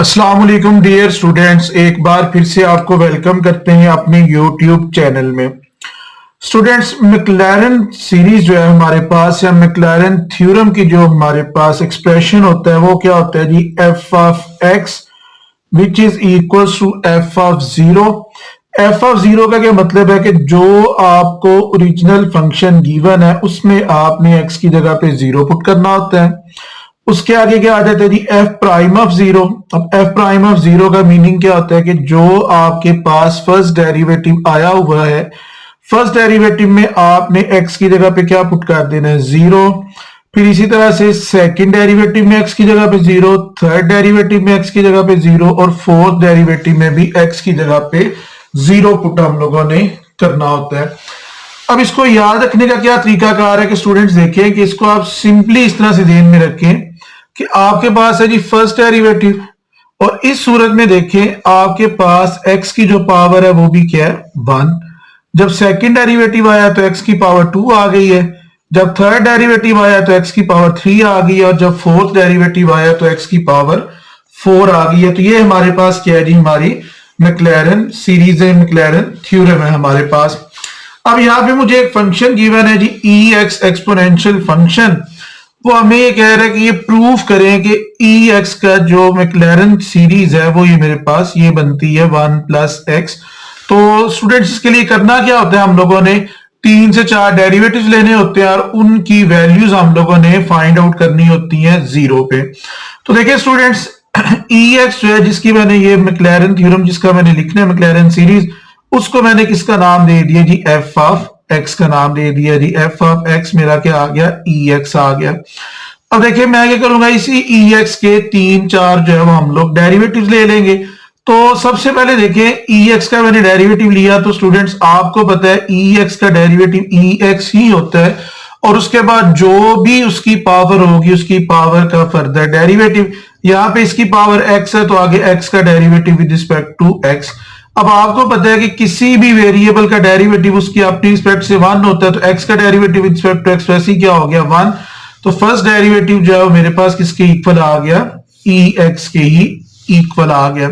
अस्सलाम वालेकुम dear students, एक बार फिर से आपको वेलकम करते हैं अपने यूट्यूब चैनल में। स्टूडेंट्स, मैक्लैरन सीरीज जो है हमारे पास, या मैक्लैरन थ्योरम की जो हमारे पास एक्सप्रेशन होता है वो क्या होता है जी, f of x which is equal to f of zero. F of zero का क्या मतलब है कि जो आपको ओरिजिनल फंक्शन गिवन है उसमें आपने एक्स की जगह पे जीरो पुट करना होता है। उसके आगे क्या आ जाता है जी, एफ प्राइम ऑफ जीरो। अब एफ प्राइम ऑफ जीरो का मीनिंग क्या होता है कि जो आपके पास फर्स्ट डेरिवेटिव आया हुआ है, फर्स्ट डेरिवेटिव में आपने एक्स की जगह पे क्या पुट कर देना है, जीरो। फिर इसी तरह से सेकंड डेरिवेटिव में एक्स की जगह पे जीरो, थर्ड डेरिवेटिव में एक्स की जगह पे जीरो, और फोर्थ डेरिवेटिव में भी एक्स की जगह पे जीरो पुट हम लोगों ने करना होता है। अब इसको याद रखने का क्या तरीकाकार है कि स्टूडेंट्स देखें कि इसको आप सिंपली इस तरह से ध्यान में रखें कि आपके पास है जी फर्स्ट डेरिवेटिव, और इस सूरत में देखें आपके पास x की जो पावर है वो भी क्या है, 1। जब सेकंड डेरिवेटिव आया तो x की पावर 2 आ गई है, जब थर्ड डेरिवेटिव आया तो x की पावर 3 आ गई है, और जब फोर्थ डेरिवेटिव आया तो x की पावर 4 आ गई है। तो ये हमारे पास क्या है जी, हमारी मैक्लैरन सीरीज है, मैक्लैरन थ्योरम है हमारे पास। अब यहाँ पे मुझे एक फंक्शन गिवन है जी, ई एक्स एक्सपोनेंशियल फंक्शन। वो हमें ये कह रहा है कि ये प्रूफ करें कि ई एक्स का जो मैक्लैरन सीरीज है वो ये मेरे पास ये बनती है 1 प्लस एक्स। तो स्टूडेंट्स इसके लिए करना क्या होता है, हम लोगों ने 3 से 4 डेरिवेटिव्स लेने होते हैं और उनकी वैल्यूज हम लोगों ने फाइंड आउट करनी होती है जीरो पे। तो देखिए स्टूडेंट्स, ई एक्स जो है जिसकी मैंने ये मैक्लैरन थ्योरम जिसका मैंने लिखना है मैक्लैरन सीरीज, उसको मैंने किसका नाम दे दिया जी, एफ ऑफ एक्स का नाम दे दिया जी। एफ ऑफ एक्स मेरा क्या आ गया, ई एक्स आ गया। अब देखिए मैं क्या करूंगा, इसी ई एक्स के 3-4 जो है वो हम लोग डेरिवेटिव्स ले लेंगे। तो सबसे पहले देखें, ई एक्स का मैंने डेरिवेटिव लिया तो स्टूडेंट्स आपको पता है ई एक्स का डेरिवेटिव ई एक्स ही होता है, और उसके बाद जो भी उसकी पावर होगी उसकी पावर का फर्दर डेरिवेटिव। यहाँ पे इसकी पावर एक्स है तो आगे एक्स का derivative with respect to x. अब आपको पता है कि किसी भी वेरिएबल का डेरिवेटिव उसकी अपनी रिस्पेक्ट से 1 होता है, तो x का derivative with respect to x वैसे ही क्या हो गया, 1। तो फर्स्ट डेरिवेटिव जो है मेरे पास किसके इक्वल आ गया, ex के ही इक्वल आ गया।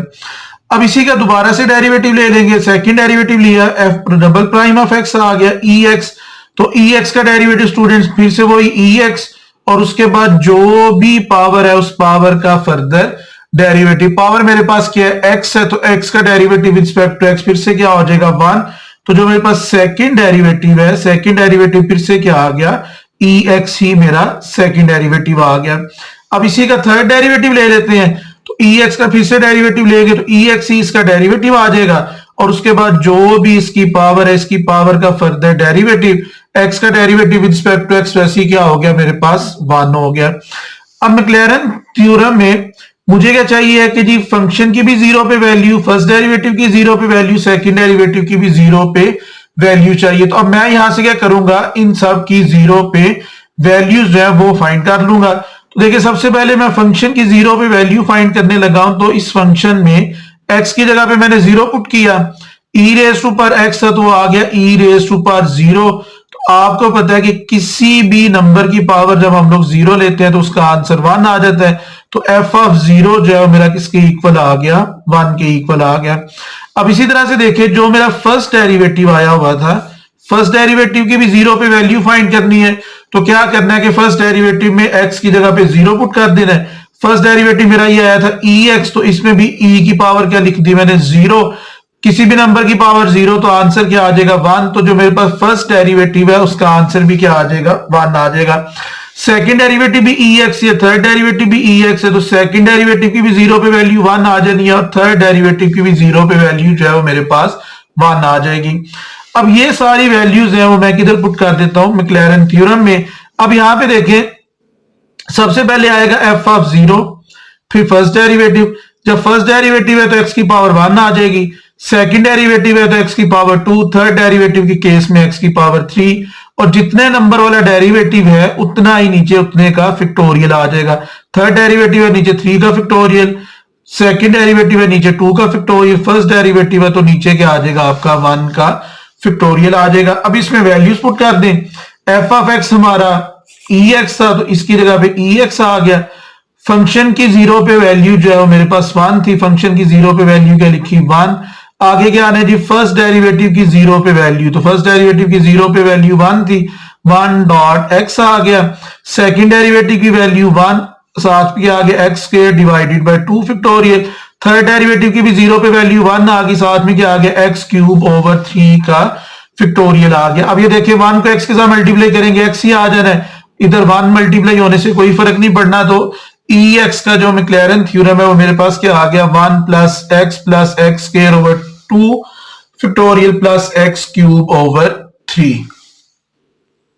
अब इसी का दोबारा से डेरिवेटिव ले लेंगे, सेकंड डेरिवेटिव लिया, f double prime of x आ गया ex। तो ex का डेरिवेटिव स्टूडेंट्स फिर से वही ex, और उसके बाद जो भी पावर है उस पावर का फर्दर डेरिवेटिव। पावर मेरे पास क्या है, x है, तो x का derivative with respect to x फिर से क्या हो जाएगा, 1। तो जो मेरे पास सेकंड डेरिवेटिव है, सेकंड डेरिवेटिव फिर से क्या आ गया, ex ही मेरा सेकंड डेरिवेटिव आ गया। अब इसी का थर्ड डेरिवेटिव ले लेते हैं, तो ex का फिर से डेरिवेटिव लेंगे तो ex ही इसका डेरिवेटिव आ जाएगा, और उसके बाद जो भी इसकी पावर है इसकी पावर का फर्दर डेरिवेटिव, x का derivative with respect to x वैसे ही क्या हो गया, मेरे पास 1 हो गया। अब मैक्लैरन थ्योरम में मुझे क्या चाहिए कि जी फंक्शन की भी जीरो पे वैल्यू, फर्स्ट डेरिवेटिव की जीरो पे वैल्यू, सेकंड डेरिवेटिव की भी जीरो पे वैल्यू चाहिए। तो अब मैं यहां से क्या करूंगा, इन सब की जीरो पे वैल्यूज जो है वो फाइंड कर लूंगा। तो देखिए सबसे पहले मैं फंक्शन की जीरो पे वैल्यू फाइंड करने लगा हूं, तो इस फंक्शन में एक्स की जगह पे मैंने जीरो पुट किया, ई रेज टू पर एक्स था तो वो आ गया ई रेज टू पर जीरो। तो आपको पता है कि किसी भी नंबर की पावर जब हम लोग जीरो लेते हैं तो उसका आंसर 1 आ जाता है। तो एफ ऑफ जीरो जो है मेरा किसके इक्वल आ गया, 1 के इक्वल आ गया। अब इसी तरह से देखिए जो मेरा फर्स्ट डेरिवेटिव आया हुआ था, फर्स्ट डेरिवेटिव की भी जीरो पे वैल्यू फाइंड करनी है। तो क्या करना है कि फर्स्ट डेरिवेटिव में एक्स की जगह पे जीरो पुट कर देना है। फर्स्ट डेरिवेटिव मेरा ये आया था ई एक्स, तो इसमें भी ई की पावर क्या लिख दी मैंने, जीरो। किसी भी नंबर की पावर जीरो तो आंसर क्या आ जाएगा, 1। तो जो मेरे पास फर्स्ट डेरिवेटिव है उसका आंसर भी क्या आ जाएगा, 1 आ जाएगा। सेकंड डेरिवेटिव भी ex है, थर्ड डेरिवेटिव भी ex है, तो सेकंड डेरिवेटिव की भी जीरो पे वैल्यू 1 आ जानी है, और थर्ड डेरिवेटिव की भी जीरो पे वैल्यू जो है वो मेरे पास 1 आ जाएगी। अब ये सारी वैल्यूज हैं वो मैं किधर पुट कर देता हूं, मैक्लैरन थ्योरम में। अब यहां पे देखें सबसे पहले आएगा एफ ऑफ जीरो, फिर फर्स्ट डेरिवेटिव। जब फर्स्ट डेरिवेटिव है तो एक्स की पावर 1 आ जाएगी, सेकंड डेरिवेटिव है तो एक्स की पावर 2, थर्ड डेरिवेटिव के केस में एक्स की पावर 3, और जितने नंबर वाला डेरिवेटिव है उतना ही नीचे उतने का फैक्टोरियल आ जाएगा। थर्ड डेरिवेटिव है नीचे 3 का फैक्टोरियल, सेकंड डेरिवेटिव है नीचे 2 का फैक्टोरियल, फर्स्ट डेरिवेटिव है तो नीचे क्या आ जाएगा, आपका 1 का फैक्टोरियल आ जाएगा। अब इसमें वैल्यूज पुट कर दें, एफ ऑफ एक्स हमारा ई एक्स था तो इसकी जगह पे ई एक्स आ गया, फंक्शन की जीरो पे वैल्यू जो है वो मेरे पास 1 थी, फंक्शन की जीरो पे वैल्यू क्या लिखी 1। आगे क्या आना है जी, फर्स्ट डेरिवेटिव की जीरो पे वैल्यू, तो फर्स्ट डेरिवेटिव की जीरो पे वैल्यू 1 थी, 1 डॉट एक्स आ गया। सेकंड डेरिवेटिव की वैल्यू 1, साथ में आ गया x square divided by 2 factorial. Third derivative की भी जीरो पे वैल्यू 1 आ गई, साथ में क्या आ गया एक्स क्यूब ओवर 3 का फैक्टोरियल आ गया। अब ये देखिए 1 को एक्स के साथ मल्टीप्लाई करेंगे एक्स ही आ जाना है, इधर 1 मल्टीप्लाई होने से कोई फर्क नहीं पड़ना। तो ई एक्स का जो मैक्लैरेन थ्योरम है वो मेरे पास क्या आ गया 1 plus x square over 2 factorial plus x cube over 3।